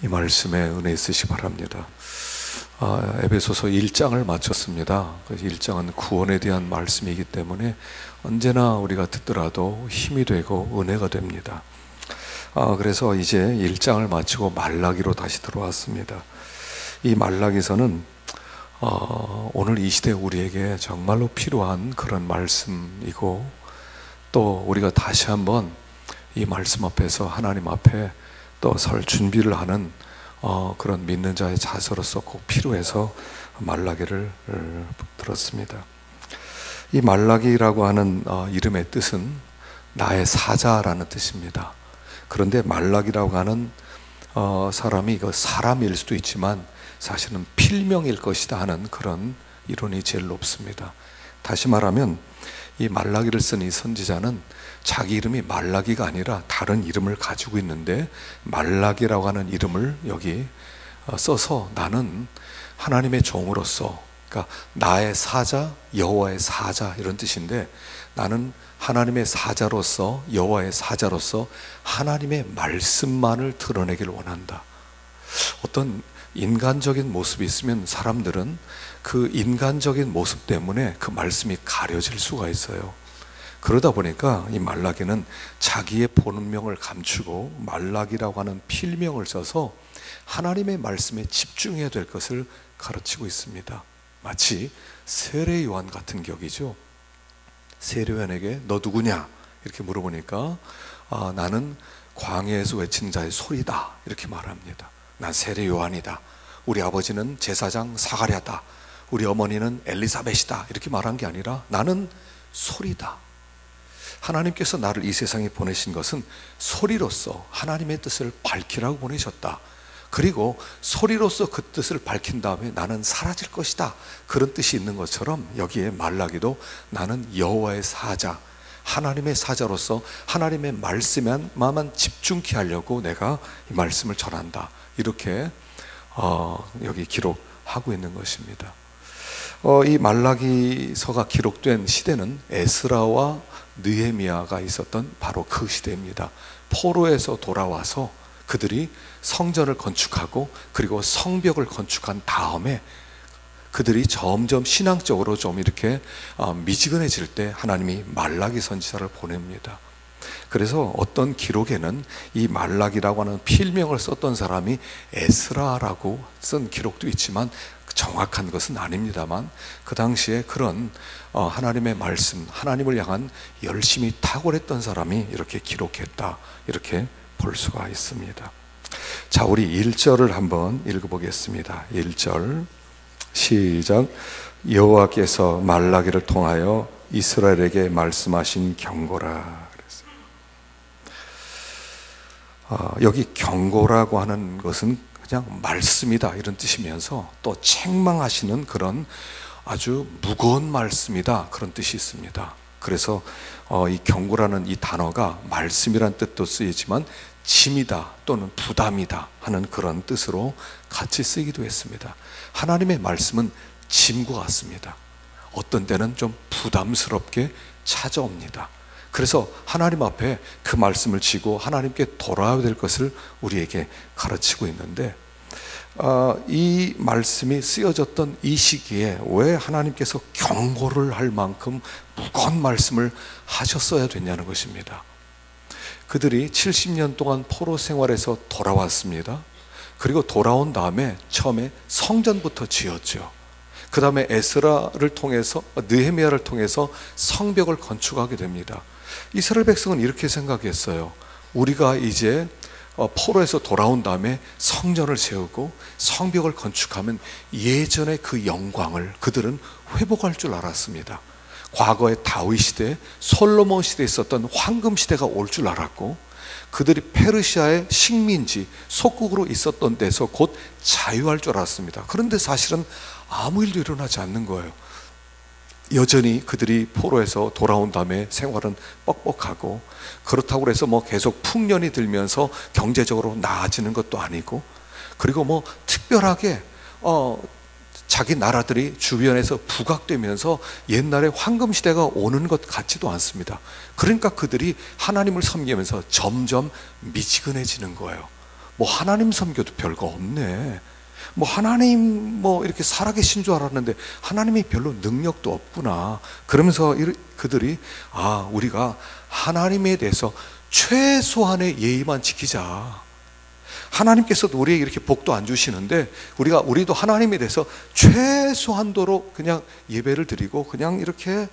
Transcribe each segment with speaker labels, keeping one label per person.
Speaker 1: 이 말씀에 은혜 있으시 바랍니다. 에베소서 1장을 마쳤습니다. 1장은 구원에 대한 말씀이기 때문에 언제나 우리가 듣더라도 힘이 되고 은혜가 됩니다. 그래서 이제 1장을 마치고 말라기로 다시 들어왔습니다. 이 말라기서는 오늘 이 시대 우리에게 정말로 필요한 그런 말씀이고, 또 우리가 다시 한번 이 말씀 앞에서 하나님 앞에 또 설 준비를 하는 그런 믿는 자의 자세로서 꼭 필요해서 말라기를 들었습니다. 이 말라기라고 하는 이름의 뜻은 나의 사자라는 뜻입니다. 그런데 말라기라고 하는 사람이 사람일 수도 있지만 사실은 필명일 것이다 하는 그런 이론이 제일 높습니다. 다시 말하면 이 말라기를 쓴 이 선지자는 자기 이름이 말라기가 아니라 다른 이름을 가지고 있는데, 말라기라고 하는 이름을 여기 써서 나는 하나님의 종으로서, 그러니까 나의 사자, 여호와의 사자 이런 뜻인데, 나는 하나님의 사자로서, 여호와의 사자로서 하나님의 말씀만을 드러내기를 원한다. 어떤 인간적인 모습이 있으면 사람들은 그 인간적인 모습 때문에 그 말씀이 가려질 수가 있어요. 그러다 보니까 이 말라기는 자기의 본명을 감추고 말라기라고 하는 필명을 써서 하나님의 말씀에 집중해야 될 것을 가르치고 있습니다. 마치 세례 요한 같은 격이죠. 세례 요한에게 너 누구냐 이렇게 물어보니까 나는 광야에서 외친 자의 소리다 이렇게 말합니다. 난 세례 요한이다. 우리 아버지는 제사장 사가랴다. 우리 어머니는 엘리사벳이다. 이렇게 말한 게 아니라 나는 소리다. 하나님께서 나를 이 세상에 보내신 것은 소리로서 하나님의 뜻을 밝히라고 보내셨다. 그리고 소리로서 그 뜻을 밝힌 다음에 나는 사라질 것이다. 그런 뜻이 있는 것처럼 여기에 말라기도 나는 여호와의 사자, 하나님의 사자로서 하나님의 말씀에만 집중케 하려고 내가 이 말씀을 전한다. 이렇게 여기 기록하고 있는 것입니다. 이 말라기서가 기록된 시대는 에스라와 느헤미야가 있었던 바로 그 시대입니다. 포로에서 돌아와서 그들이 성전을 건축하고 그리고 성벽을 건축한 다음에 그들이 점점 신앙적으로 좀 이렇게 미지근해질 때 하나님이 말라기 선지자를 보냅니다. 그래서 어떤 기록에는 이 말라기라고 하는 필명을 썼던 사람이 에스라라고 쓴 기록도 있지만 정확한 것은 아닙니다만, 그 당시에 그런 하나님의 말씀, 하나님을 향한 열심이 탁월했던 사람이 이렇게 기록했다, 이렇게 볼 수가 있습니다. 자, 우리 1절을 한번 읽어보겠습니다. 1절 시작. 여호와께서 말라기를 통하여 이스라엘에게 말씀하신 경고라. 여기 경고라고 하는 것은 그냥 말씀이다 이런 뜻이면서 또 책망하시는 그런 아주 무거운 말씀이다 그런 뜻이 있습니다. 그래서 이 경고라는 이 단어가 말씀이란 뜻도 쓰이지만 짐이다 또는 부담이다 하는 그런 뜻으로 같이 쓰기도 했습니다. 하나님의 말씀은 짐과 같습니다. 어떤 때는 좀 부담스럽게 찾아옵니다. 그래서 하나님 앞에 그 말씀을 지고 하나님께 돌아와야 될 것을 우리에게 가르치고 있는데, 이 말씀이 쓰여졌던 이 시기에 왜 하나님께서 경고를 할 만큼 무거운 말씀을 하셨어야 됐냐는 것입니다. 그들이 70년 동안 포로 생활에서 돌아왔습니다. 그리고 돌아온 다음에 처음에 성전부터 지었죠. 그 다음에 에스라를 통해서, 느헤미야를 통해서 성벽을 건축하게 됩니다. 이스라엘 백성은 이렇게 생각했어요. 우리가 이제 포로에서 돌아온 다음에 성전을 세우고 성벽을 건축하면 예전의 그 영광을 그들은 회복할 줄 알았습니다. 과거의 다윗 시대, 솔로몬 시대에 있었던 황금 시대가 올 줄 알았고, 그들이 페르시아의 식민지, 속국으로 있었던 데서 곧 자유할 줄 알았습니다. 그런데 사실은 아무 일도 일어나지 않는 거예요. 여전히 그들이 포로에서 돌아온 다음에 생활은 뻑뻑하고, 그렇다고 해서 계속 풍년이 들면서 경제적으로 나아지는 것도 아니고, 그리고 특별하게 자기 나라들이 주변에서 부각되면서 옛날에 황금시대가 오는 것 같지도 않습니다. 그러니까 그들이 하나님을 섬기면서 점점 미지근해지는 거예요. 뭐 하나님 섬겨도 별거 없네. 뭐 하나님 뭐 이렇게 살아계신 줄 알았는데 하나님이 별로 능력도 없구나. 그러면서 그들이 우리가 하나님에 대해서 최소한의 예의만 지키자. 하나님께서도 우리에게 이렇게 복도 안 주시는데 우리도 하나님에 대해서 최소한도로 그냥 예배를 드리고 그냥 이렇게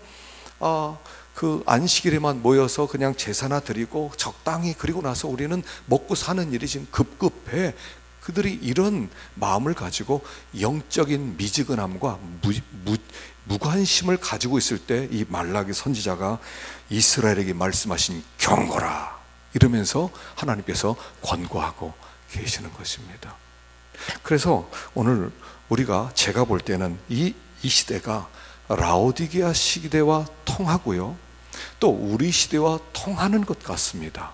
Speaker 1: 그 안식일에만 모여서 그냥 제사나 드리고 적당히, 그리고 나서 우리는 먹고 사는 일이 지금 급급해. 그들이 이런 마음을 가지고 영적인 미지근함과 무관심을 가지고 있을 때 이 말라기 선지자가 이스라엘에게 말씀하신 경고라 이러면서 하나님께서 권고하고 계시는 것입니다. 그래서 오늘 제가 볼 때는 이 시대가 라오디게아 시대와 통하고요, 또 우리 시대와 통하는 것 같습니다.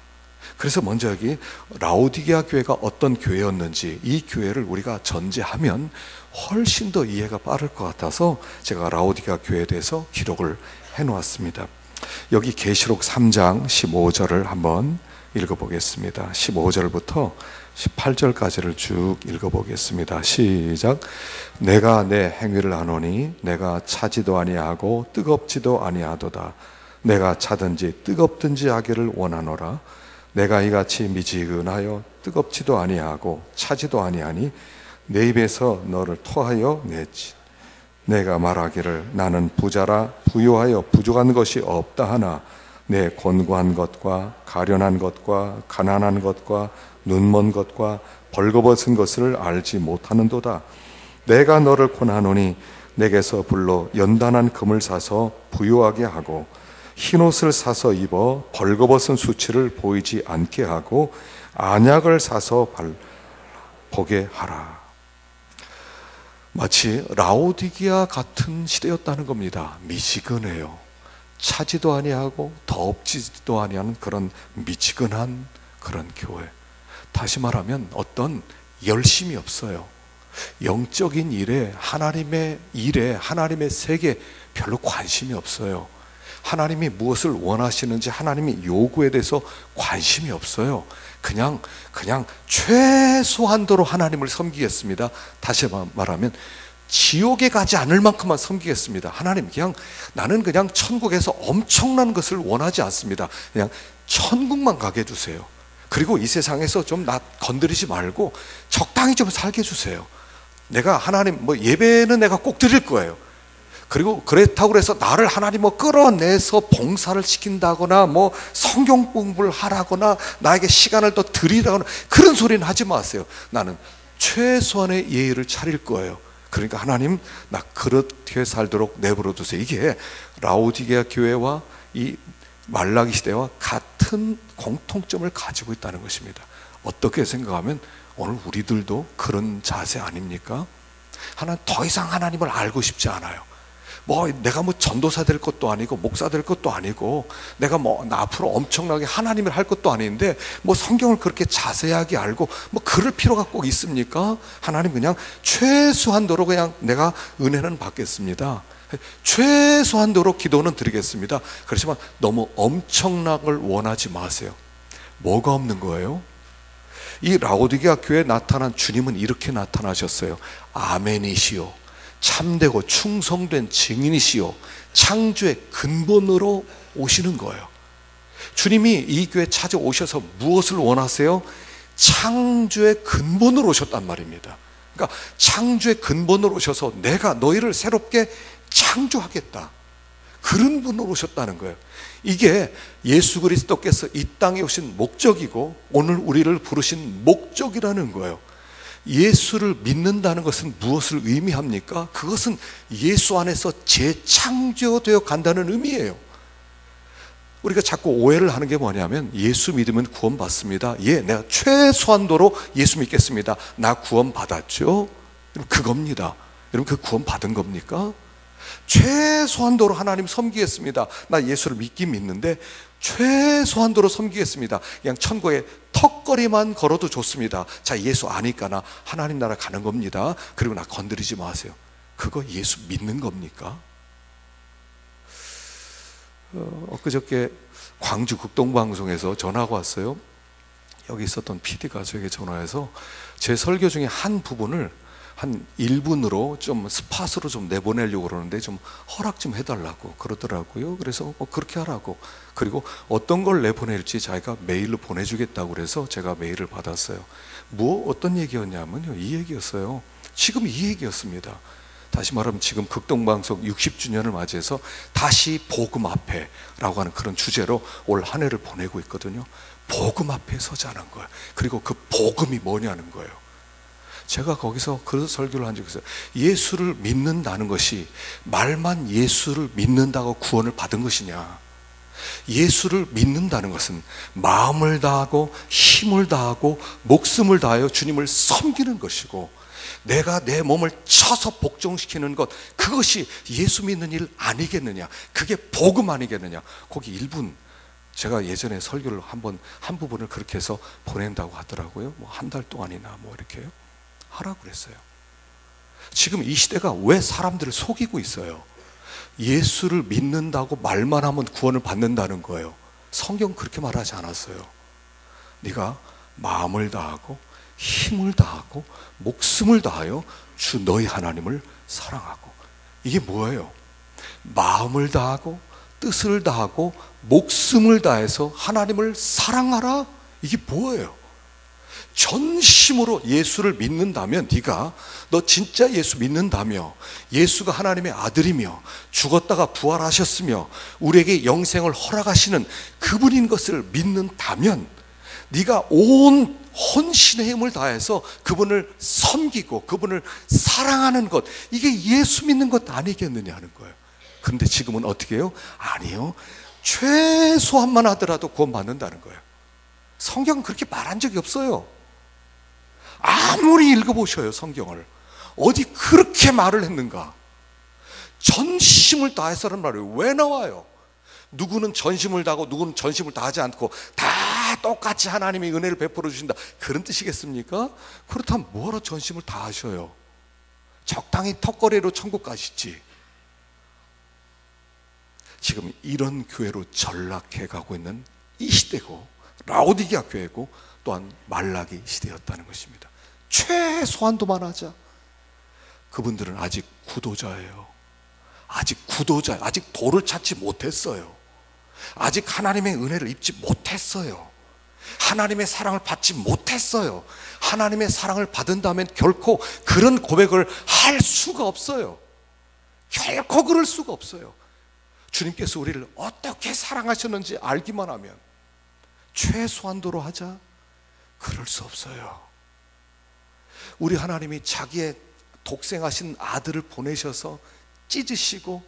Speaker 1: 그래서 먼저 여기 라오디게아 교회가 어떤 교회였는지 이 교회를 우리가 전제하면 훨씬 더 이해가 빠를 것 같아서 제가 라오디게아 교회에 대해서 기록을 해놓았습니다. 여기 계시록 3장 15절을 한번 읽어보겠습니다. 15절부터 18절까지를 쭉 읽어보겠습니다. 시작. 내가 내 행위를 아노니 내가 차지도 아니하고 뜨겁지도 아니하도다. 내가 차든지 뜨겁든지 하기를 원하노라. 내가 이같이 미지근하여 뜨겁지도 아니하고 차지도 아니하니 내 입에서 너를 토하여 냈지. 내가 말하기를 나는 부자라 부유하여 부족한 것이 없다 하나 내 곤고한 것과 가련한 것과 가난한 것과 눈먼 것과 벌거벗은 것을 알지 못하는도다. 내가 너를 권하노니 내게서 불러 연단한 금을 사서 부유하게 하고 흰옷을 사서 입어 벌거벗은 수치를 보이지 않게 하고 안약을 사서 보게 하라. 마치 라오디게아 같은 시대였다는 겁니다. 미지근해요. 차지도 아니하고 덥지도 아니하는 그런 미지근한 그런 교회. 다시 말하면 어떤 열심이 없어요. 영적인 일에, 하나님의 일에, 하나님의 세계에 별로 관심이 없어요. 하나님이 무엇을 원하시는지 하나님의 요구에 대해서 관심이 없어요. 그냥 최소한도로 하나님을 섬기겠습니다. 다시 말하면 지옥에 가지 않을 만큼만 섬기겠습니다. 하나님, 나는 그냥 천국에서 엄청난 것을 원하지 않습니다. 그냥 천국만 가게 해주세요. 그리고 이 세상에서 좀 나 건드리지 말고 적당히 좀 살게 해주세요. 내가 하나님 예배는 내가 꼭 드릴 거예요. 그리고 그렇다고 해서 나를 하나님 끌어내서 봉사를 시킨다거나 성경 공부를 하라거나 나에게 시간을 더 드리라거나 그런 소리는 하지 마세요. 나는 최소한의 예의를 차릴 거예요. 그러니까 하나님, 나 그렇게 살도록 내버려 두세요. 이게 라오디게아 교회와 이 말라기 시대와 같은 공통점을 가지고 있다는 것입니다. 어떻게 생각하면 오늘 우리들도 그런 자세 아닙니까? 하나님, 더 이상 하나님을 알고 싶지 않아요. 내가 전도사 될 것도 아니고 목사 될 것도 아니고 내가 나 앞으로 엄청나게 하나님을 할 것도 아닌데 성경을 그렇게 자세하게 알고 그럴 필요가 꼭 있습니까? 하나님, 그냥 최소한도로 그냥 내가 은혜는 받겠습니다. 최소한도로 기도는 드리겠습니다. 그렇지만 너무 엄청난 걸 원하지 마세요. 뭐가 없는 거예요? 이 라오디게아 교회에 나타난 주님은 이렇게 나타나셨어요. 아멘이시오, 참되고 충성된 증인이시오, 창조의 근본으로 오시는 거예요. 주님이 이 교회에 찾아오셔서 무엇을 원하세요? 창조의 근본으로 오셨단 말입니다. 그러니까 창조의 근본으로 오셔서 내가 너희를 새롭게 창조하겠다, 그런 분으로 오셨다는 거예요. 이게 예수 그리스도께서 이 땅에 오신 목적이고 오늘 우리를 부르신 목적이라는 거예요. 예수를 믿는다는 것은 무엇을 의미합니까? 그것은 예수 안에서 재창조되어 간다는 의미예요. 우리가 자꾸 오해를 하는 게 뭐냐면 예수 믿으면 구원받습니다. 내가 최소한도로 예수 믿겠습니다. 나 구원받았죠? 그겁니다. 여러분, 그 구원받은 겁니까? 최소한도로 하나님 섬기겠습니다. 나 예수를 믿긴 믿는데 최소한도로 섬기겠습니다. 그냥 천국에 턱걸이만 걸어도 좋습니다. 자, 예수 아니까 나 하나님 나라 가는 겁니다. 그리고 나 건드리지 마세요. 그거 예수 믿는 겁니까? 엊그저께 광주 극동방송에서 전화가 왔어요. 여기 있었던 PD가 저에게 전화해서 제 설교 중에 한 부분을 한 1분으로 좀 스팟으로 좀 내보내려고 그러는데 좀 허락 좀 해달라고 그러더라고요. 그래서 그렇게 하라고. 그리고 어떤 걸 내보낼지 자기가 메일로 보내주겠다고 그래서 제가 메일을 받았어요. 어떤 얘기였냐면요, 이 얘기였어요. 지금 이 얘기였습니다. 다시 말하면 지금 극동방송 60주년을 맞이해서 다시 복음 앞에 라고 하는 그런 주제로 올 한 해를 보내고 있거든요. 복음 앞에 서자는 거예요. 그리고 그 복음이 뭐냐는 거예요. 제가 거기서 그 설교를 한 적이 있어요. 예수를 믿는다는 것이 말만 예수를 믿는다고 구원을 받은 것이냐, 예수를 믿는다는 것은 마음을 다하고 힘을 다하고 목숨을 다하여 주님을 섬기는 것이고, 내가 내 몸을 쳐서 복종시키는 것, 그것이 예수 믿는 일 아니겠느냐, 그게 복음 아니겠느냐. 거기 1분, 제가 예전에 설교를 한 부분을 그렇게 해서 보낸다고 하더라고요. 뭐 한 달 동안이나 뭐 이렇게요, 하라고 그랬어요. 지금 이 시대가 왜 사람들을 속이고 있어요? 예수를 믿는다고 말만 하면 구원을 받는다는 거예요. 성경 그렇게 말하지 않았어요. 네가 마음을 다하고 힘을 다하고 목숨을 다하여 주 너희 하나님을 사랑하고. 이게 뭐예요? 마음을 다하고 뜻을 다하고 목숨을 다해서 하나님을 사랑하라? 이게 뭐예요? 전심으로 예수를 믿는다면, 네가 너 진짜 예수 믿는다며, 예수가 하나님의 아들이며 죽었다가 부활하셨으며 우리에게 영생을 허락하시는 그분인 것을 믿는다면, 네가 온 혼신의 힘을 다해서 그분을 섬기고 그분을 사랑하는 것, 이게 예수 믿는 것 아니겠느냐 하는 거예요. 그런데 지금은 어떻게 해요? 아니요, 최소한만 하더라도 구원받는다는 거예요. 성경은 그렇게 말한 적이 없어요. 아무리 읽어보셔요, 성경을. 어디 그렇게 말을 했는가? 전심을 다해서라는 말이 왜 나와요? 누구는 전심을 다하고 누구는 전심을 다하지 않고 다 똑같이 하나님이 은혜를 베풀어 주신다, 그런 뜻이겠습니까? 그렇다면 뭐하러 전심을 다하셔요? 적당히 턱걸이로 천국 가시지. 지금 이런 교회로 전락해 가고 있는 이 시대고, 라오디게아 교회고, 또한 말라기 시대였다는 것입니다. 최소한도만 하자. 그분들은 아직 구도자예요. 아직 도를 찾지 못했어요. 아직 하나님의 은혜를 입지 못했어요. 하나님의 사랑을 받지 못했어요. 하나님의 사랑을 받은다면 결코 그런 고백을 할 수가 없어요. 결코 그럴 수가 없어요. 주님께서 우리를 어떻게 사랑하셨는지 알기만 하면 최소한도로 하자. 그럴 수 없어요. 우리 하나님이 자기의 독생하신 아들을 보내셔서 찢으시고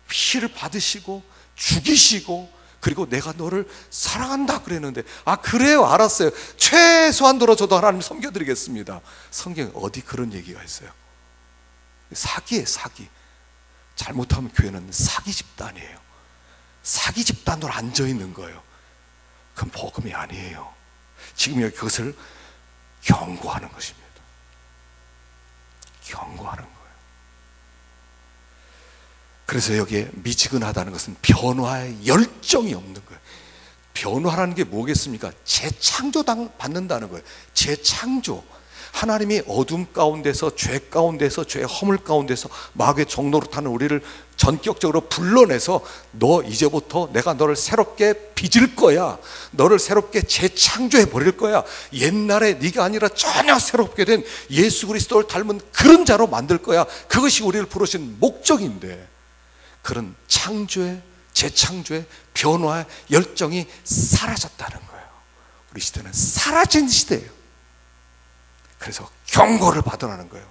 Speaker 1: 피를 받으시고 죽이시고, 그리고 내가 너를 사랑한다 그랬는데, 아 그래요, 알았어요, 최소한도로 저도 하나님 섬겨드리겠습니다. 성경에 어디 그런 얘기가 있어요? 사기예요, 사기. 잘못하면 교회는 사기 집단이에요. 사기 집단으로 앉아있는 거예요. 그건 복음이 아니에요. 지금 여기 그것을 경고하는 것입니다. 경고하는 거예요. 그래서 여기에 미지근하다는 것은 변화의 열정이 없는 거예요. 변화라는 게 뭐겠습니까? 재창조 받는다는 거예요. 재창조. 하나님이 어둠 가운데서, 죄 가운데서, 죄의 허물 가운데서 마귀의 종로로 타는 우리를 전격적으로 불러내서, 너 이제부터 내가 너를 새롭게 빚을 거야, 너를 새롭게 재창조해 버릴 거야, 옛날에 네가 아니라 전혀 새롭게 된 예수 그리스도를 닮은 그런 자로 만들 거야. 그것이 우리를 부르신 목적인데, 그런 창조의, 재창조의, 변화의 열정이 사라졌다는 거예요. 우리 시대는 사라진 시대예요. 그래서 경고를 받으라는 거예요.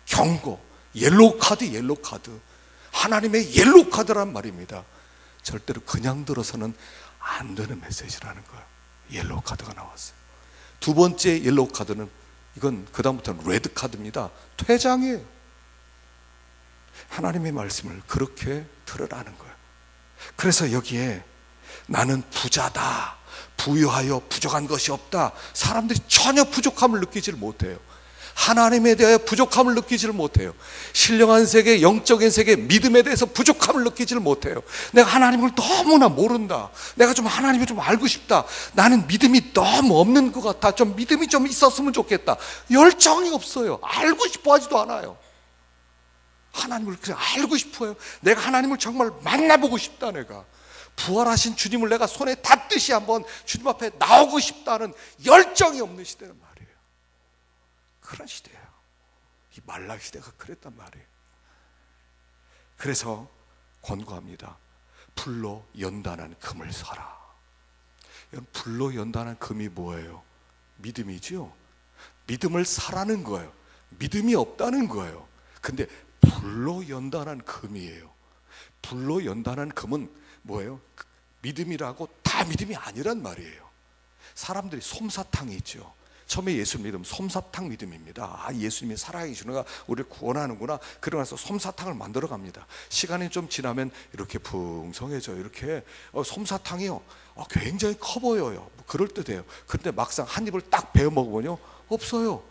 Speaker 1: 경고. 옐로우 카드, 옐로우 카드. 하나님의 옐로우 카드란 말입니다. 절대로 그냥 들어서는 안 되는 메시지라는 거예요. 옐로우 카드가 나왔어요. 두 번째 옐로우 카드는, 이건 그다음부터는 레드 카드입니다. 퇴장이에요. 하나님의 말씀을 그렇게 들으라는 거예요. 그래서 여기에 나는 부자다, 부유하여 부족한 것이 없다, 사람들이 전혀 부족함을 느끼지를 못해요. 하나님에 대하여 부족함을 느끼지를 못해요. 신령한 세계, 영적인 세계, 믿음에 대해서 부족함을 느끼지를 못해요. 내가 하나님을 너무나 모른다. 내가 좀 하나님을 좀 알고 싶다. 나는 믿음이 너무 없는 것 같아. 좀 믿음이 좀 있었으면 좋겠다. 열정이 없어요. 알고 싶어 하지도 않아요. 하나님을 그냥 알고 싶어요. 내가 하나님을 정말 만나보고 싶다. 내가 부활하신 주님을 내가 손에 닿듯이 한번 주님 앞에 나오고 싶다는 열정이 없는 시대란 말이에요. 그런 시대예요. 이 말라기 시대가 그랬단 말이에요. 그래서 권고합니다. 불로 연단한 금을 사라. 불로 연단한 금이 뭐예요? 믿음이죠. 믿음을 사라는 거예요. 믿음이 없다는 거예요. 근데 불로 연단한 금이에요. 불로 연단한 금은 뭐예요? 믿음이라고 다 믿음이 아니란 말이에요. 사람들이 솜사탕이 있죠. 처음에 예수 믿음 솜사탕 믿음입니다. 예수님이 살아계시는가, 우리를 구원하는구나. 그러고 나서 솜사탕을 만들어 갑니다. 시간이 좀 지나면 이렇게 풍성해져요. 이렇게 솜사탕이요, 굉장히 커 보여요. 그럴듯해요. 근데 막상 한 입을 딱 베어 먹으면요, 없어요.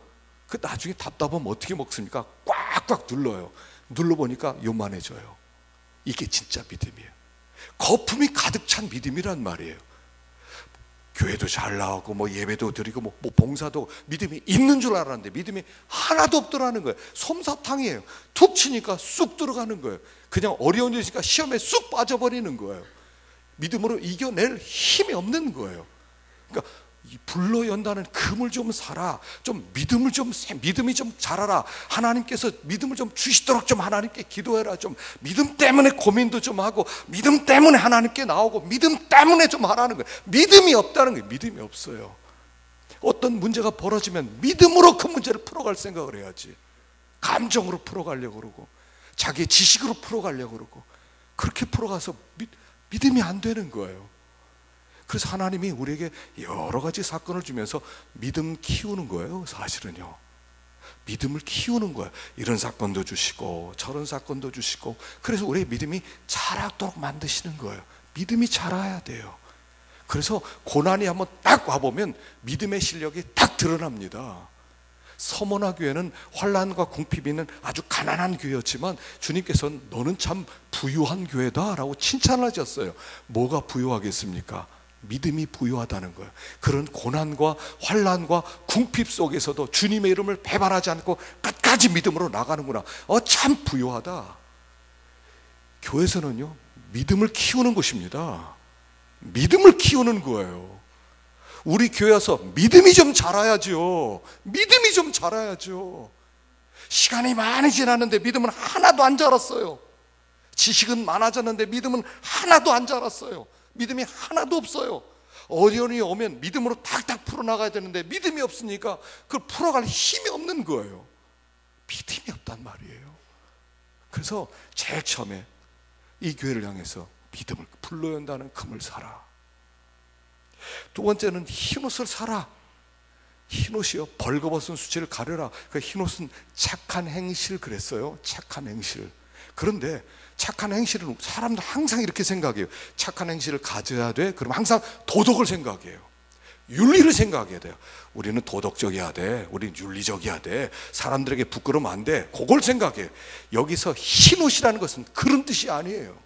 Speaker 1: 그 나중에 답답하면 어떻게 먹습니까? 꽉꽉 눌러요. 눌러보니까 요만해져요. 이게 진짜 믿음이에요. 거품이 가득 찬 믿음이란 말이에요. 교회도 잘 나오고 뭐 예배도 드리고 뭐 봉사도 믿음이 있는 줄 알았는데 믿음이 하나도 없더라는 거예요. 솜사탕이에요. 툭 치니까 쑥 들어가는 거예요. 그냥 어려운 일이니까 시험에 쑥 빠져버리는 거예요. 믿음으로 이겨낼 힘이 없는 거예요. 그러니까 이 불로 연다는 금을 좀 사라. 좀 믿음이 좀 자라라. 하나님께서 믿음을 좀 주시도록 좀 하나님께 기도해라. 좀 믿음 때문에 고민도 좀 하고, 믿음 때문에 하나님께 나오고, 믿음 때문에 좀 하라는 거예요. 믿음이 없다는 거예요. 믿음이 없어요. 어떤 문제가 벌어지면 믿음으로 그 문제를 풀어갈 생각을 해야지. 감정으로 풀어가려고 그러고, 자기의 지식으로 풀어가려고 그러고, 그렇게 풀어가서 믿음이 안 되는 거예요. 그래서 하나님이 우리에게 여러 가지 사건을 주면서 믿음 키우는 거예요. 사실은요, 믿음을 키우는 거예요. 이런 사건도 주시고 저런 사건도 주시고, 그래서 우리의 믿음이 자라도록 만드시는 거예요. 믿음이 자라야 돼요. 그래서 고난이 한번 딱 와보면 믿음의 실력이 딱 드러납니다. 서머나 교회는 환난과 궁핍이 있는 아주 가난한 교회였지만 주님께서는 너는 참 부유한 교회다 라고 칭찬을 하셨어요. 뭐가 부유하겠습니까? 믿음이 부유하다는 거예요. 그런 고난과 환난과 궁핍 속에서도 주님의 이름을 배반하지 않고 끝까지 믿음으로 나가는구나. 참 부유하다. 교회에서는요, 믿음을 키우는 것입니다. 믿음을 키우는 거예요. 우리 교회 와서 믿음이 좀 자라야죠. 믿음이 좀 자라야죠. 시간이 많이 지났는데 믿음은 하나도 안 자랐어요. 지식은 많아졌는데 믿음은 하나도 안 자랐어요. 믿음이 하나도 없어요. 어려움이 오면 믿음으로 탁탁 풀어나가야 되는데 믿음이 없으니까 그걸 풀어갈 힘이 없는 거예요. 믿음이 없단 말이에요. 그래서 제일 처음에 이 교회를 향해서 믿음을 불로 연다는 금을 사라. 두 번째는 흰옷을 사라. 흰옷이요, 벌거벗은 수치를 가려라. 그 흰옷은 착한 행실 그랬어요. 착한 행실. 그런데 착한 행실은 사람들 항상 이렇게 생각해요. 착한 행실을 가져야 돼. 그럼 항상 도덕을 생각해요. 윤리를 생각해야 돼요. 우리는 도덕적이어야 돼. 우리는 윤리적이어야 돼. 사람들에게 부끄러우면 안 돼. 그걸 생각해요. 여기서 흰옷이라는 것은 그런 뜻이 아니에요.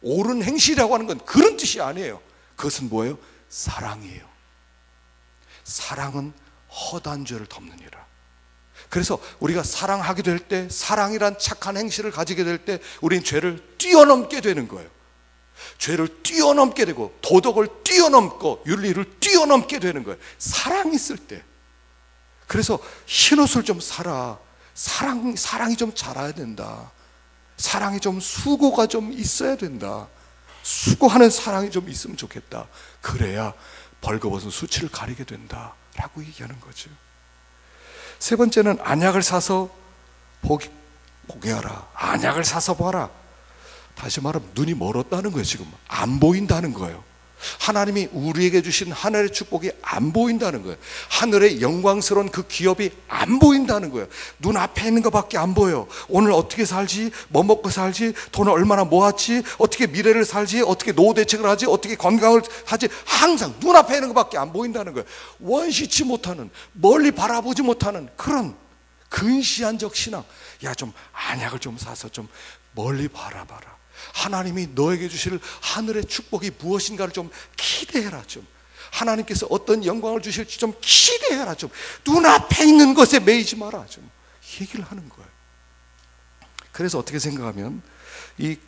Speaker 1: 옳은 행실이라고 하는 건 그런 뜻이 아니에요. 그것은 뭐예요? 사랑이에요. 사랑은 허다한 죄를 덮느니라. 그래서 우리가 사랑하게 될 때, 사랑이란 착한 행실을 가지게 될 때 우리는 죄를 뛰어넘게 되는 거예요. 죄를 뛰어넘게 되고 도덕을 뛰어넘고 윤리를 뛰어넘게 되는 거예요. 사랑이 있을 때. 그래서 흰옷을 좀 사라. 사랑이 좀 자라야 된다. 사랑이 좀, 수고가 좀 있어야 된다. 수고하는 사랑이 좀 있으면 좋겠다. 그래야 벌거벗은 수치를 가리게 된다 라고 얘기하는 거죠. 세 번째는 안약을 사서 보게 하라. 안약을 사서 봐라. 다시 말하면 눈이 멀었다는 거예요. 지금 안 보인다는 거예요. 하나님이 우리에게 주신 하늘의 축복이 안 보인다는 거예요. 하늘의 영광스러운 그 기업이 안 보인다는 거예요. 눈앞에 있는 것밖에 안 보여요. 오늘 어떻게 살지, 뭐 먹고 살지, 돈을 얼마나 모았지, 어떻게 미래를 살지, 어떻게 노후 대책을 하지, 어떻게 건강을 하지, 항상 눈앞에 있는 것밖에 안 보인다는 거예요. 원시치 못하는, 멀리 바라보지 못하는 그런 근시안적 신앙. 야, 좀 안약을 좀 사서 좀 멀리 바라봐라. 하나님이 너에게 주실 하늘의 축복이 무엇인가를 좀 기대해라. 좀 하나님께서 어떤 영광을 주실지 좀 기대해라. 좀 눈앞에 있는 것에 매이지 마라. 좀 얘기를 하는 거예요. 그래서 어떻게 생각하면 이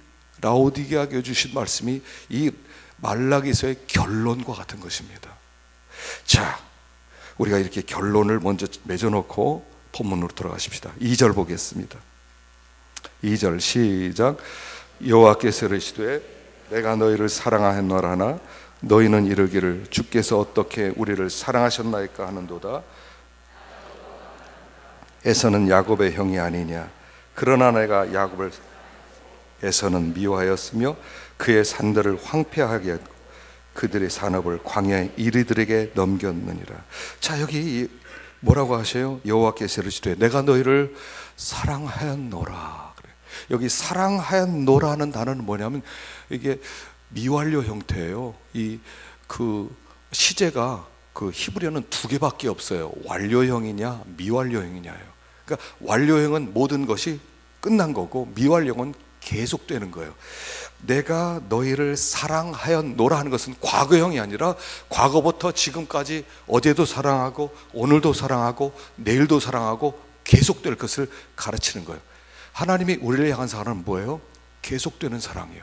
Speaker 1: 라오디게아 교회 주신 말씀이 이 말라기서의 결론과 같은 것입니다. 자, 우리가 이렇게 결론을 먼저 맺어놓고 본문으로 돌아가십시다. 2절 보겠습니다. 2절 시작. 여호와께서 이르시되 내가 너희를 사랑하였노라나 너희는 이르기를 주께서 어떻게 우리를 사랑하셨나이까 하는도다. 에서는 야곱의 형이 아니냐. 그러나 내가 야곱을 에서는 미워하였으며 그의 산들을 황폐하게 하고 그들의 산업을 광야의 이리들에게 넘겼느니라. 자, 여기 뭐라고 하셔요? 여호와께서 이르시되 내가 너희를 사랑하였노라. 여기 사랑하였노라 하는 단어는 뭐냐면 이게 미완료 형태예요. 이 그 시제가 그 히브리어는 두 개밖에 없어요. 완료형이냐 미완료형이냐예요. 그러니까 완료형은 모든 것이 끝난 거고 미완료형은 계속되는 거예요. 내가 너희를 사랑하였노라 하는 것은 과거형이 아니라 과거부터 지금까지 어제도 사랑하고 오늘도 사랑하고 내일도 사랑하고 계속될 것을 가르치는 거예요. 하나님이 우리를 향한 사랑은 뭐예요? 계속되는 사랑이에요.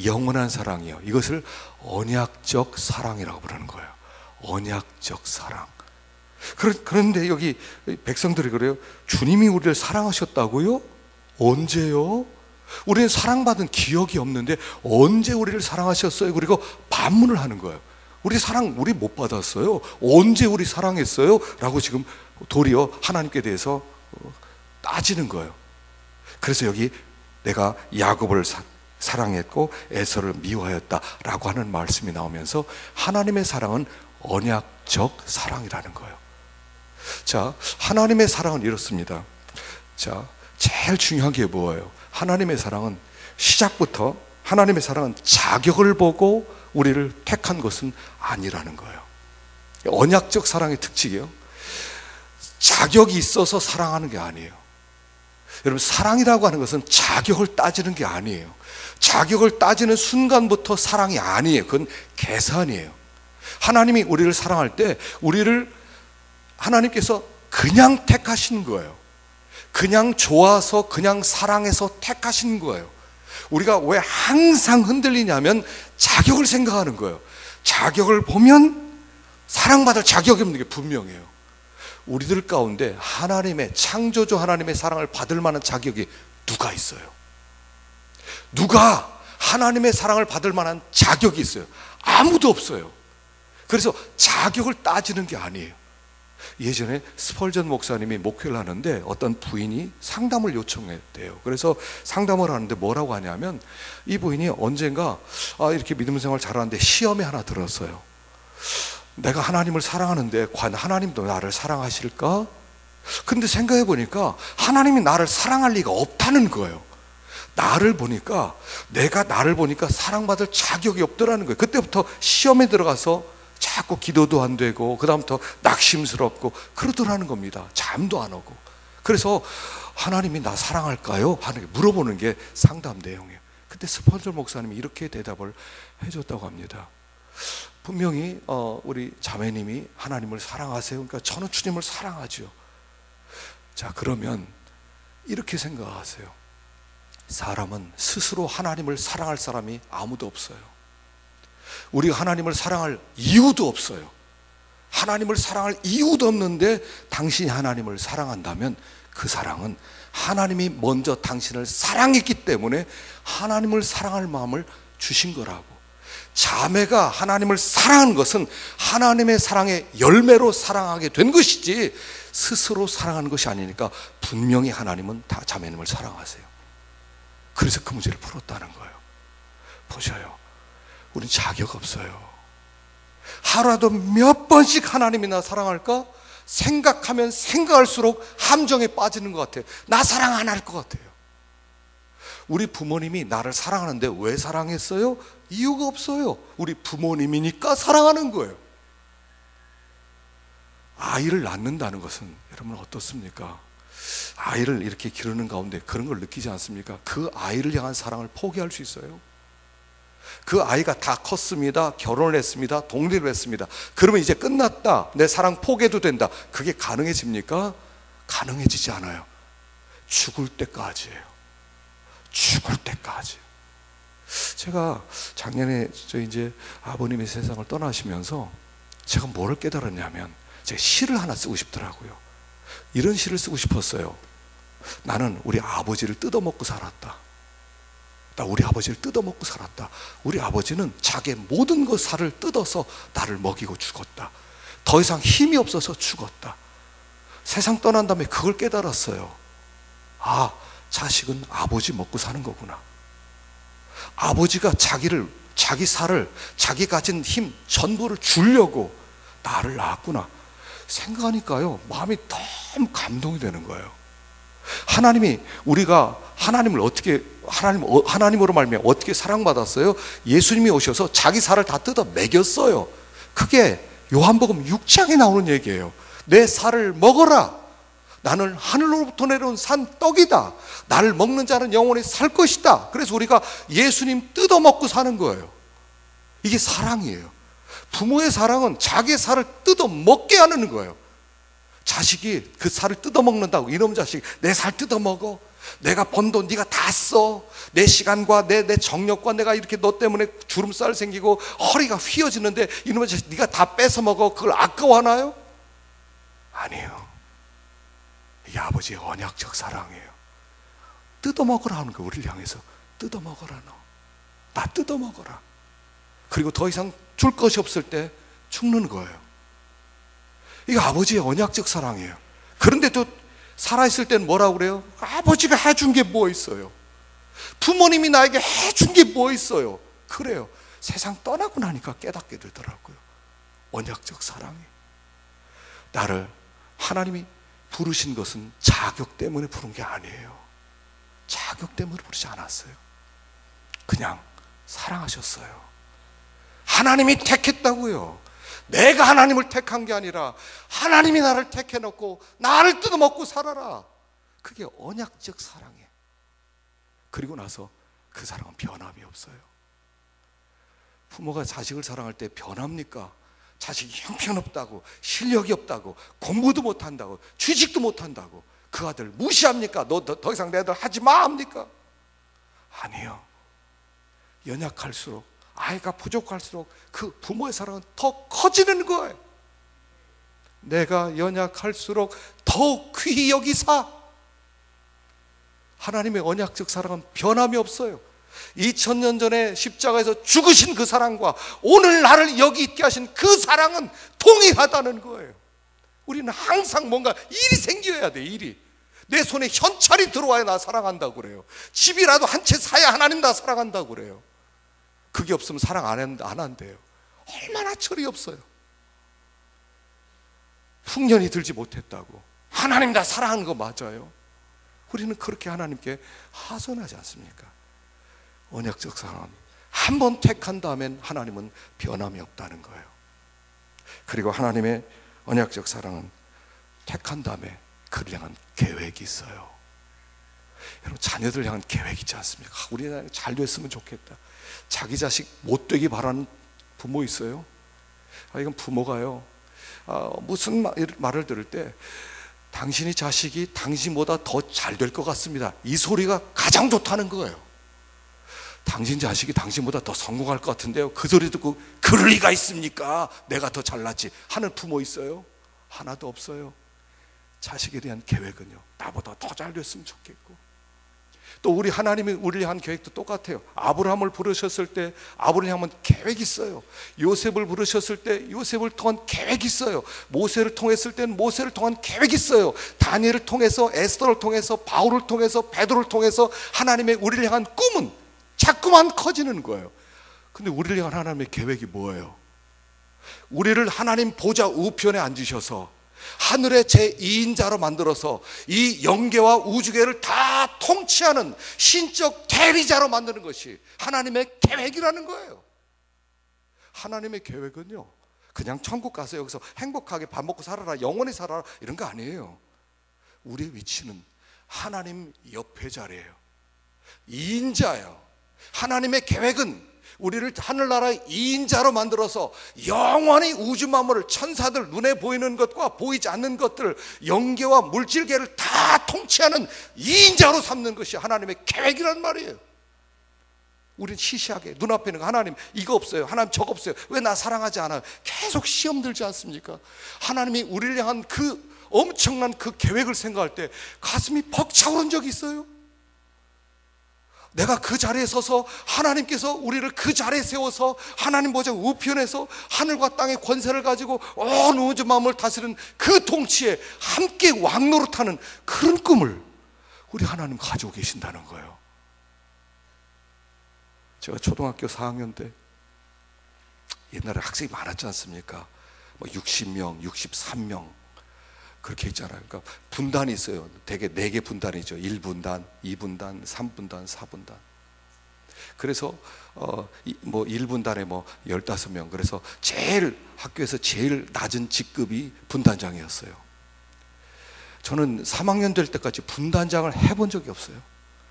Speaker 1: 영원한 사랑이에요. 이것을 언약적 사랑이라고 부르는 거예요. 언약적 사랑. 그런데 여기 백성들이 그래요. 주님이 우리를 사랑하셨다고요? 언제요? 우리는 사랑받은 기억이 없는데 언제 우리를 사랑하셨어요? 그리고 반문을 하는 거예요. 우리 못 받았어요. 언제 우리 사랑했어요? 라고 지금 도리어 하나님께 대해서 따지는 거예요. 그래서 여기 내가 야곱을 사랑했고 에서를 미워하였다라고 하는 말씀이 나오면서 하나님의 사랑은 언약적 사랑이라는 거예요. 자, 하나님의 사랑은 이렇습니다. 자, 제일 중요한 게 뭐예요? 하나님의 사랑은 시작부터 하나님의 사랑은 자격을 보고 우리를 택한 것은 아니라는 거예요. 언약적 사랑의 특징이에요. 자격이 있어서 사랑하는 게 아니에요. 여러분, 사랑이라고 하는 것은 자격을 따지는 게 아니에요. 자격을 따지는 순간부터 사랑이 아니에요. 그건 계산이에요. 하나님이 우리를 사랑할 때 우리를 하나님께서 그냥 택하시는 거예요. 그냥 좋아서 그냥 사랑해서 택하시는 거예요. 우리가 왜 항상 흔들리냐면 자격을 생각하는 거예요. 자격을 보면 사랑받을 자격이 없는 게 분명해요. 우리들 가운데 하나님의 창조주 하나님의 사랑을 받을 만한 자격이 누가 있어요? 누가 하나님의 사랑을 받을 만한 자격이 있어요? 아무도 없어요. 그래서 자격을 따지는 게 아니에요. 예전에 스펄전 목사님이 목회를 하는데 어떤 부인이 상담을 요청했대요. 그래서 상담을 하는데 뭐라고 하냐면 이 부인이 언젠가 이렇게 믿음 생활 잘하는데 시험에 하나 들었어요. 내가 하나님을 사랑하는데 과연 하나님도 나를 사랑하실까? 근데 생각해 보니까 하나님이 나를 사랑할 리가 없다는 거예요. 내가 나를 보니까 사랑받을 자격이 없더라는 거예요. 그때부터 시험에 들어가서 자꾸 기도도 안 되고 그 다음부터 낙심스럽고 그러더라는 겁니다. 잠도 안 오고. 그래서 하나님이 나 사랑할까요? 물어보는 게 상담 내용이에요. 그때 스펄전 목사님이 이렇게 대답을 해줬다고 합니다. 분명히 우리 자매님이 하나님을 사랑하세요. 그러니까 저는 주님을 사랑하죠. 자, 그러면 이렇게 생각하세요. 사람은 스스로 하나님을 사랑할 사람이 아무도 없어요. 우리가 하나님을 사랑할 이유도 없어요. 하나님을 사랑할 이유도 없는데 당신이 하나님을 사랑한다면 그 사랑은 하나님이 먼저 당신을 사랑했기 때문에 하나님을 사랑할 마음을 주신 거라고. 자매가 하나님을 사랑하는 것은 하나님의 사랑의 열매로 사랑하게 된 것이지 스스로 사랑하는 것이 아니니까 분명히 하나님은 다 자매님을 사랑하세요. 그래서 그 문제를 풀었다는 거예요. 보셔요. 우린 자격 없어요. 하루라도 몇 번씩 하나님이 나 사랑할까? 생각하면 생각할수록 함정에 빠지는 것 같아요. 나 사랑 안 할 것 같아요. 우리 부모님이 나를 사랑하는데 왜 사랑했어요? 이유가 없어요. 우리 부모님이니까 사랑하는 거예요. 아이를 낳는다는 것은 여러분 어떻습니까? 아이를 이렇게 기르는 가운데 그런 걸 느끼지 않습니까? 그 아이를 향한 사랑을 포기할 수 있어요? 그 아이가 다 컸습니다. 결혼을 했습니다. 독립을 했습니다. 그러면 이제 끝났다. 내 사랑 포기해도 된다. 그게 가능해집니까? 가능해지지 않아요. 죽을 때까지예요. 죽을 때까지. 제가 작년에 이제 아버님이 세상을 떠나시면서 제가 뭐를 깨달았냐면, 제가 시를 하나 쓰고 싶더라고요. 이런 시를 쓰고 싶었어요. 나는 우리 아버지를 뜯어먹고 살았다. 나 우리 아버지를 뜯어먹고 살았다. 우리 아버지는 자기의 모든 것 살을 뜯어서 나를 먹이고 죽었다. 더 이상 힘이 없어서 죽었다. 세상 떠난 다음에 그걸 깨달았어요. 아, 자식은 아버지 먹고 사는 거구나. 아버지가 자기 살을, 자기 가진 힘 전부를 주려고 나를 낳았구나 생각하니까요, 마음이 너무 감동이 되는 거예요. 하나님이, 우리가 하나님으로 말미암아 어떻게 사랑받았어요? 예수님이 오셔서 자기 살을 다 뜯어 먹였어요. 그게 요한복음 6장에 나오는 얘기예요. 내 살을 먹어라. 나는 하늘로부터 내려온 산 떡이다. 나를 먹는 자는 영원히 살 것이다. 그래서 우리가 예수님 뜯어먹고 사는 거예요. 이게 사랑이에요. 부모의 사랑은 자기의 살을 뜯어먹게 하는 거예요. 자식이 그 살을 뜯어먹는다고, 이놈 자식 내 살 뜯어먹어, 내가 번 돈 네가 다 써, 내 시간과 내 정력과 내가 이렇게 너 때문에 주름살 생기고 허리가 휘어지는데 이놈의 자식 네가 다 뺏어먹어. 그걸 아까워하나요? 아니에요. 이게 아버지의 언약적 사랑이에요. 뜯어먹으라 하는 거예요. 우리를 향해서 뜯어먹어라. 나 뜯어먹어라. 그리고 더 이상 줄 것이 없을 때 죽는 거예요. 이게 아버지의 언약적 사랑이에요. 그런데도 살아있을 때는 뭐라고 그래요? 아버지가 해준 게 뭐 있어요? 부모님이 나에게 해준 게 뭐 있어요? 그래요. 세상 떠나고 나니까 깨닫게 되더라고요. 언약적 사랑이. 나를 하나님이 부르신 것은 자격 때문에 부른 게 아니에요. 자격 때문에 부르지 않았어요. 그냥 사랑하셨어요. 하나님이 택했다고요. 내가 하나님을 택한 게 아니라 하나님이 나를 택해놓고 나를 뜯어먹고 살아라. 그게 언약적 사랑이에요. 그리고 나서 그 사랑은 변함이 없어요. 부모가 자식을 사랑할 때 변합니까? 자식이 형편없다고, 실력이 없다고, 공부도 못한다고, 취직도 못한다고 그 아들 무시합니까? 너 더 이상 내 아들 하지 마 합니까? 아니요. 연약할수록, 아이가 부족할수록 그 부모의 사랑은 더 커지는 거예요. 내가 연약할수록 더욱 귀히 여기사. 하나님의 언약적 사랑은 변함이 없어요. 2000년 전에 십자가에서 죽으신 그 사랑과 오늘 나를 여기 있게 하신 그 사랑은 동일하다는 거예요. 우리는 항상 뭔가 일이 생겨야 돼. 일이 내 손에 현찰이 들어와야 나 사랑한다고 그래요. 집이라도 한 채 사야 하나님 나 사랑한다고 그래요. 그게 없으면 사랑 안 한대요. 얼마나 철이 없어요. 풍년이 들지 못했다고 하나님 나 사랑하는 거 맞아요? 우리는 그렇게 하나님께 하소연하지 않습니까? 언약적 사랑은 한 번 택한 다음엔 하나님은 변함이 없다는 거예요. 그리고 하나님의 언약적 사랑은 택한 다음에 그를 향한 계획이 있어요. 여러분, 자녀들 향한 계획이 있지 않습니까? 우리 잘 됐으면 좋겠다. 자기 자식 못되기 바라는 부모 있어요? 이건 부모가요, 무슨 말을 들을 때 당신이 자식이 당신보다 더 잘 될 것 같습니다, 이 소리가 가장 좋다는 거예요. 당신 자식이 당신보다 더 성공할 것 같은데요, 그 소리 듣고 그럴 리가 있습니까? 내가 더 잘났지 하는 부모 있어요? 하나도 없어요. 자식에 대한 계획은요, 나보다 더 잘 됐으면 좋겠고. 또 우리 하나님이 우리를 향한 계획도 똑같아요. 아브라함을 부르셨을 때 아브라함을 향한 계획이 있어요. 요셉을 부르셨을 때 요셉을 통한 계획이 있어요. 모세를 통했을 때는 모세를 통한 계획이 있어요. 다니엘을 통해서, 에스더를 통해서, 바울을 통해서, 베드로를 통해서 하나님의 우리를 향한 꿈은 자꾸만 커지는 거예요. 근데 우리를 향한 하나님의 계획이 뭐예요? 우리를 하나님 보좌 우편에 앉으셔서 하늘의 제2인자로 만들어서 이 영계와 우주계를 다 통치하는 신적 대리자로 만드는 것이 하나님의 계획이라는 거예요. 하나님의 계획은요, 그냥 천국 가서 여기서 행복하게 밥 먹고 살아라, 영원히 살아라 이런 거 아니에요.
Speaker 2: 우리의 위치는 하나님 옆에 자리예요. 2인자예요. 하나님의 계획은 우리를 하늘나라의 2인자로 만들어서 영원히 우주 만물을, 천사들, 눈에 보이는 것과 보이지 않는 것들을, 영계와 물질계를 다 통치하는 2인자로 삼는 것이 하나님의 계획이란 말이에요. 우리는 시시하게 눈앞에 있는 거, 하나님 이거 없어요, 하나님 저거 없어요, 왜 나 사랑하지 않아요, 계속 시험 들지 않습니까? 하나님이 우리를 향한 그 엄청난 그 계획을 생각할 때 가슴이 벅차오른 적이 있어요. 내가 그 자리에 서서 하나님께서 우리를 그 자리에 세워서 하나님 보좌 우편에서 하늘과 땅의 권세를 가지고 온 우주 만물을 다스리는 그 통치에 함께 왕노릇하는 그런 꿈을 우리 하나님 가지고 계신다는 거예요. 제가 초등학교 4학년 때, 옛날에 학생이 많았지 않습니까? 뭐 60명, 63명 그렇게 있잖아요. 그러니까 분단이 있어요. 대개 4개 분단이죠. 1분단, 2분단, 3분단, 4분단. 그래서 뭐 1분단에 뭐 15명. 그래서 학교에서 제일 낮은 직급이 분단장이었어요. 저는 3학년 될 때까지 분단장을 해본 적이 없어요.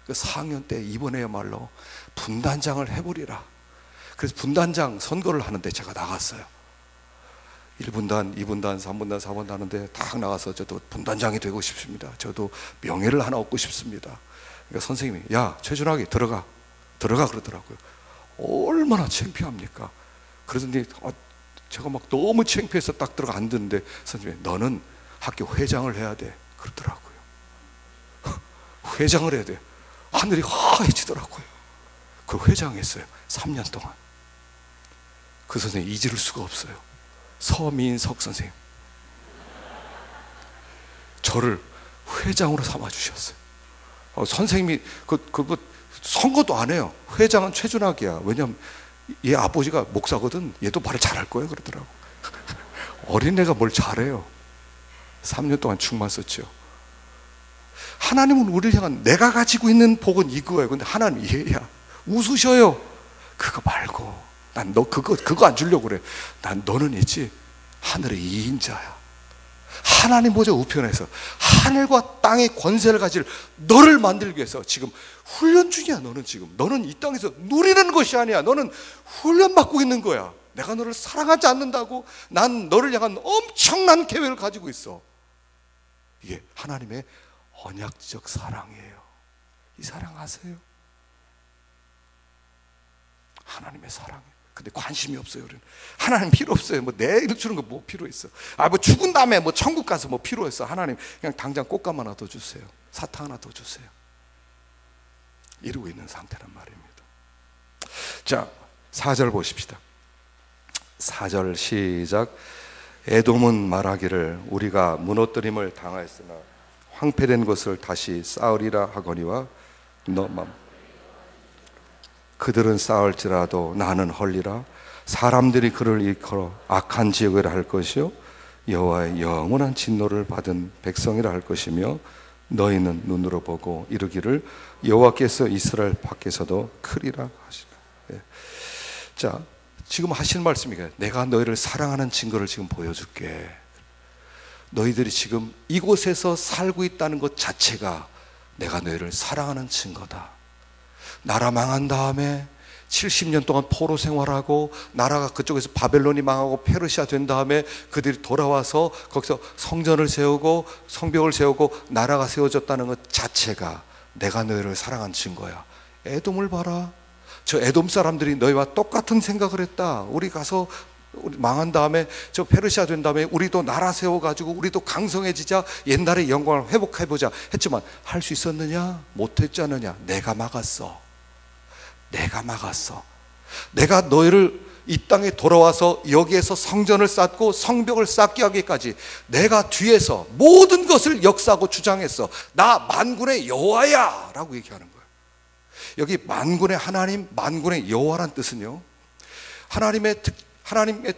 Speaker 2: 4학년 때 이번에야말로 분단장을 해보리라. 그래서 분단장 선거를 하는데 제가 나갔어요. 1분단, 2분단, 3분단, 4분단 하는데 딱 나가서 저도 분단장이 되고 싶습니다. 저도 명예를 하나 얻고 싶습니다. 그러니까 선생님이 야 최준학이 들어가 그러더라고요. 얼마나 창피합니까? 그러더니 제가 막 너무 창피해서 딱 들어가 앉는데 선생님이 너는 학교 회장을 해야 돼 그러더라고요. 회장을 해야 돼. 하늘이 하얘지더라고요. 그 회장했어요. 3년 동안. 그 선생님 잊을 수가 없어요. 서민석 선생님. 저를 회장으로 삼아주셨어요. 선생님이 그거 선거도 안 해요. 회장은 최준학이야. 왜냐면 얘 아버지가 목사거든. 얘도 말을 잘할 거야 그러더라고. 어린애가 뭘 잘해요. 3년 동안 죽만 썼죠. 하나님은 우리를 향한 내가 가지고 있는 복은 이거예요. 근데 하나님 얘야 웃으셔요. 그거 말고 난 너 그거 안 주려고 그래. 난 너는 있지 하늘의 2인자야. 하나님 보좌 우편에서 하늘과 땅의 권세를 가질 너를 만들기 위해서 지금 훈련 중이야. 너는 이 땅에서 누리는 것이 아니야. 너는 훈련받고 있는 거야. 내가 너를 사랑하지 않는다고? 난 너를 향한 엄청난 계획을 가지고 있어. 이게 하나님의 언약적 사랑이에요. 이 사랑 아세요? 하나님의 사랑이에요. 근데 관심이 없어요. 우리는 하나님 필요 없어요. 뭐 내일 주는 거 뭐 필요 있어? 뭐 죽은 다음에 뭐 천국 가서 뭐 필요했어? 하나님 그냥 당장 꽃감 하나 더 주세요. 사탕 하나 더 주세요. 이러고 있는 상태란 말입니다. 자, 4절 보십시다. 4절 시작. 에돔은 말하기를 우리가 무너뜨림을 당하였으나 황폐된 것을 다시 쌓으리라 하거니와 그들은 쌓을지라도 나는 헐리라. 사람들이 그를 일컬어 악한 지역이라 할 것이요 여호와의 영원한 진노를 받은 백성이라 할 것이며 너희는 눈으로 보고 이르기를 여호와께서 이스라엘 밖에서도 크리라 하시라. 예. 자, 지금 하시는 말씀이 내가 너희를 사랑하는 증거를 지금 보여줄게. 너희들이 지금 이곳에서 살고 있다는 것 자체가 내가 너희를 사랑하는 증거다. 나라 망한 다음에 70년 동안 포로 생활하고 나라가 그쪽에서 바벨론이 망하고 페르시아 된 다음에 그들이 돌아와서 거기서 성전을 세우고 성벽을 세우고 나라가 세워졌다는 것 자체가 내가 너희를 사랑한 증거야. 에돔을 봐라. 저 에돔 사람들이 너희와 똑같은 생각을 했다. 우리 가서 우리 망한 다음에 저 페르시아 된 다음에 우리도 나라 세워가지고 우리도 강성해지자 옛날의 영광을 회복해보자 했지만 할 수 있었느냐? 못했지 않느냐? 내가 막았어. 내가 너희를 이 땅에 돌아와서 여기에서 성전을 쌓고 성벽을 쌓게 하기까지 내가 뒤에서 모든 것을 역사하고 주장했어. 나 만군의 여호와야 라고 얘기하는 거예요. 여기 만군의 하나님, 만군의 여호와란 뜻은요, 하나님의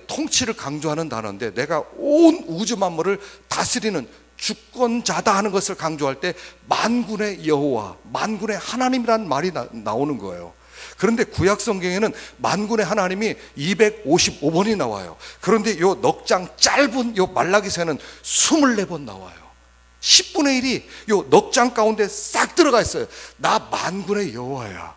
Speaker 2: 통치를 강조하는 단어인데 내가 온 우주 만물을 다스리는 주권자다 하는 것을 강조할 때 만군의 여호와, 만군의 하나님이라는 말이 나오는 거예요. 그런데 구약 성경에는 만군의 하나님이 255번이 나와요. 그런데 요 넉장 짧은 요 말라기서는 24번 나와요. 10분의 1이 요 넉장 가운데 싹 들어가 있어요. 나 만군의 여호와야.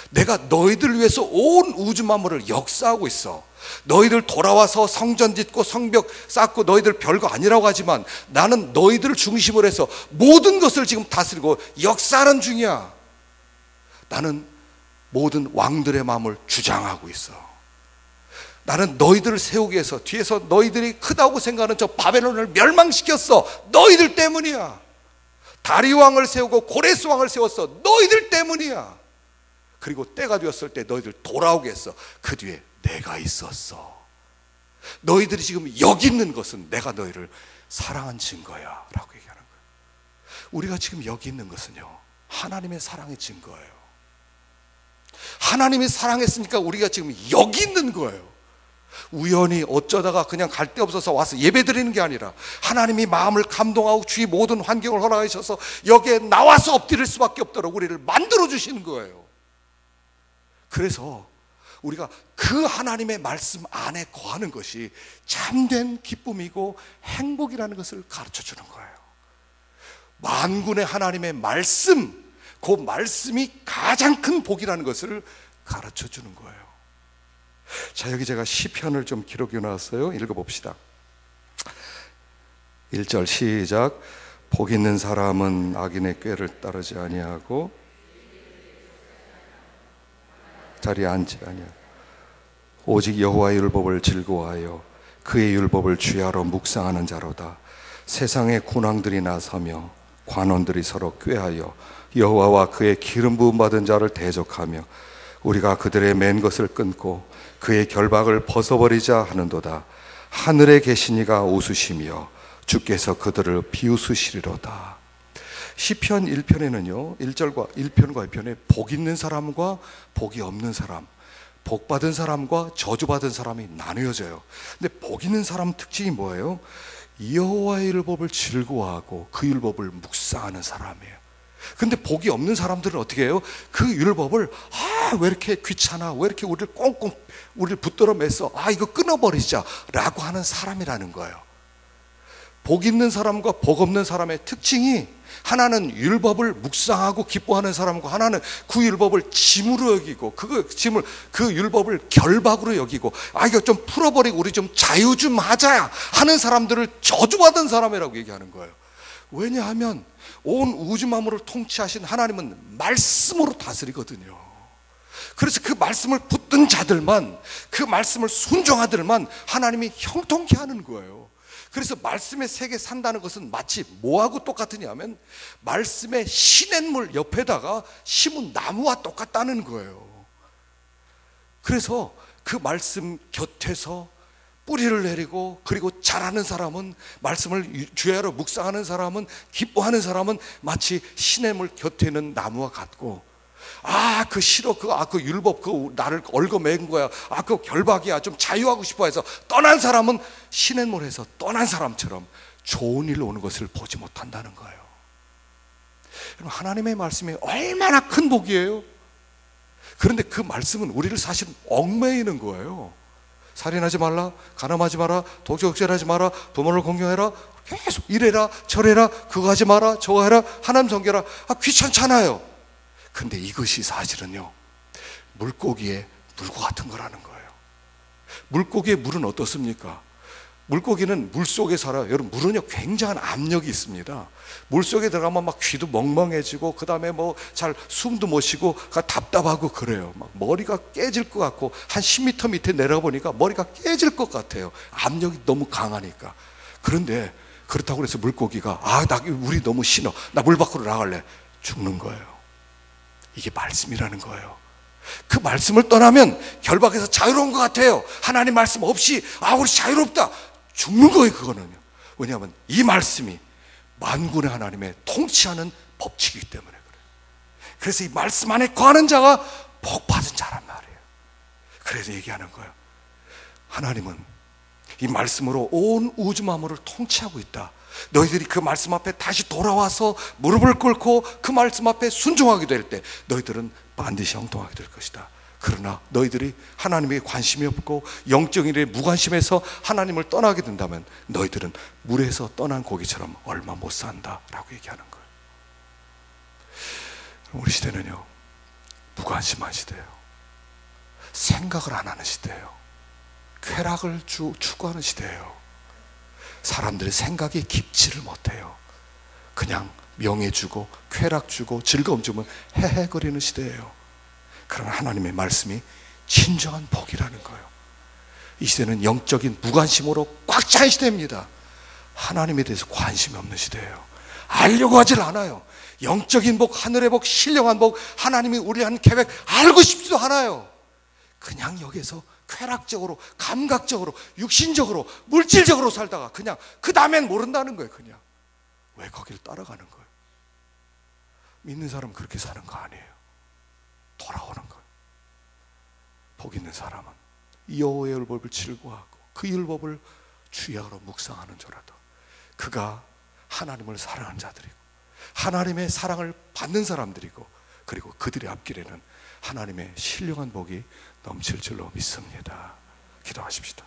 Speaker 2: 내가 너희들 위해서 온 우주 만물을 역사하고 있어. 너희들 돌아와서 성전 짓고 성벽 쌓고 너희들 별거 아니라고 하지만 나는 너희들을 중심으로 해서 모든 것을 지금 다스리고 역사하는 중이야. 나는 모든 왕들의 마음을 주장하고 있어. 나는 너희들을 세우기 위해서 뒤에서 너희들이 크다고 생각하는 저 바벨론을 멸망시켰어. 너희들 때문이야. 다리 왕을 세우고 고레스 왕을 세웠어. 너희들 때문이야. 그리고 때가 되었을 때 너희들 돌아오게 했어. 그 뒤에 내가 있었어. 너희들이 지금 여기 있는 것은 내가 너희를 사랑한 증거야 라고 얘기하는 거예요. 우리가 지금 여기 있는 것은요, 하나님의 사랑의 증거예요. 하나님이 사랑했으니까 우리가 지금 여기 있는 거예요. 우연히 어쩌다가 그냥 갈 데 없어서 와서 예배 드리는 게 아니라 하나님이 마음을 감동하고 주위 모든 환경을 허락하셔서 여기에 나와서 엎드릴 수밖에 없도록 우리를 만들어 주시는 거예요. 그래서 우리가 그 하나님의 말씀 안에 거하는 것이 참된 기쁨이고 행복이라는 것을 가르쳐 주는 거예요. 만군의 하나님의 말씀, 그 말씀이 가장 큰 복이라는 것을 가르쳐 주는 거예요. 자, 여기 제가 시편을 좀 기록해 놨어요. 읽어봅시다. 1절 시작. 복 있는 사람은 악인의 꾀를 따르지 아니하고 자리에 앉지 아니하고 오직 여호와의 율법을 즐거워하여 그의 율법을 주야로 묵상하는 자로다. 세상의 군왕들이 나서며 관원들이 서로 꾀하여 여호와와 그의 기름 부음 받은 자를 대적하며 우리가 그들의 맨 것을 끊고 그의 결박을 벗어버리자 하는도다. 하늘에 계신 이가 웃으시며 주께서 그들을 비웃으시리로다. 시편 1편에는요 1절과 1편과 2편에 복 있는 사람과 복이 없는 사람, 복 받은 사람과 저주 받은 사람이 나누어져요. 근데 복 있는 사람 특징이 뭐예요? 여호와의 율법을 즐거워하고 그 율법을 묵상하는 사람이에요. 근데 복이 없는 사람들은 어떻게 해요? 그 율법을 왜 이렇게 귀찮아, 왜 이렇게 우리를 꽁꽁 우리를 붙들어 매서 이거 끊어버리자 라고 하는 사람이라는 거예요. 복 있는 사람과 복 없는 사람의 특징이, 하나는 율법을 묵상하고 기뻐하는 사람과 하나는 그 율법을 짐으로 여기고 그 율법을 결박으로 여기고 이거 좀 풀어버리고 우리 좀 자유 좀 하자 하는 사람들을 저주받은 사람이라고 얘기하는 거예요. 왜냐하면 온 우주 만물을 통치하신 하나님은 말씀으로 다스리거든요. 그래서 그 말씀을 붙든 자들만, 그 말씀을 순종하들만 하나님이 형통케 하는 거예요. 그래서 말씀의 세계 산다는 것은 마치 뭐하고 똑같으냐면 말씀의 시냇물 옆에다가 심은 나무와 똑같다는 거예요. 그래서 그 말씀 곁에서 뿌리를 내리고 그리고 자라는 사람은, 말씀을 주야로 묵상하는 사람은, 기뻐하는 사람은 마치 시냇물 곁에 있는 나무와 같고, 그 싫어, 그 율법, 나를 얽어맨 거야, 그 결박이야, 좀 자유하고 싶어 해서 떠난 사람은 시냇물에서 떠난 사람처럼 좋은 일로 오는 것을 보지 못한다는 거예요. 여러분, 하나님의 말씀이 얼마나 큰 복이에요. 그런데 그 말씀은 우리를 사실 얽매이는 거예요. 살인하지 말라, 간음하지 마라, 도적질하지 마라, 부모를 공경해라, 계속 이래라 저래라, 그거 하지 마라, 저거 해라, 하나님 섬겨라. 귀찮잖아요. 근데 이것이 사실은요 물고기의 물과 같은 거라는 거예요. 물고기의 물은 어떻습니까? 물고기는 물속에 살아요. 여러분, 물은요 굉장한 압력이 있습니다. 물속에 들어가면 막 귀도 멍멍해지고, 그 다음에 뭐 잘 숨도 못 쉬고 답답하고 그래요. 막 머리가 깨질 것 같고, 한 10m 밑에 내려보니까 머리가 깨질 것 같아요. 압력이 너무 강하니까. 그런데 그렇다고 해서 물고기가 우리 너무 싫어, 나 물 밖으로 나갈래, 죽는 거예요. 이게 말씀이라는 거예요. 그 말씀을 떠나면 결박해서 자유로운 것 같아요. 하나님 말씀 없이 우리 자유롭다, 죽는 거예요. 그거는요. 왜냐하면 이 말씀이 만군의 하나님의 통치하는 법칙이기 때문에 그래요. 그래서 이 말씀 안에 거하는 자가 복 받은 자란 말이에요. 그래서 얘기하는 거예요. 하나님은 이 말씀으로 온 우주 만물을 통치하고 있다. 너희들이 그 말씀 앞에 다시 돌아와서 무릎을 꿇고 그 말씀 앞에 순종하게 될 때 너희들은 반드시 형통하게 될 것이다.
Speaker 1: 그러나 너희들이 하나님에게 관심이 없고 영적인 일에 무관심해서 하나님을 떠나게 된다면 너희들은 물에서 떠난 고기처럼 얼마 못 산다 라고 얘기하는 거예요. 우리 시대는요, 무관심한 시대예요. 생각을 안 하는 시대예요. 쾌락을 추구하는 시대예요. 사람들의 생각이 깊지를 못해요. 그냥 명예 주고 쾌락 주고 즐거움 주면 헤헤거리는 시대예요. 그러나 하나님의 말씀이 진정한 복이라는 거예요. 이 시대는 영적인 무관심으로 꽉 찬 시대입니다. 하나님에 대해서 관심이 없는 시대예요. 알려고 하질 않아요. 영적인 복, 하늘의 복, 신령한 복, 하나님이 우리 한 계획 알고 싶지도 않아요. 그냥 여기서 쾌락적으로, 감각적으로, 육신적으로, 물질적으로 살다가 그냥 그 다음엔 모른다는 거예요. 그냥 왜 거기를 따라가는 거예요? 믿는 사람은 그렇게 사는 거 아니에요. 돌아오는 거예요. 복 있는 사람은 여호와의 율법을 즐거워하고 그 율법을 주야로 묵상하는 자라도 그가 하나님을 사랑하는 자들이고 하나님의 사랑을 받는 사람들이고 그리고 그들의 앞길에는 하나님의 신령한 복이 넘칠 줄로 믿습니다. 기도하십시다.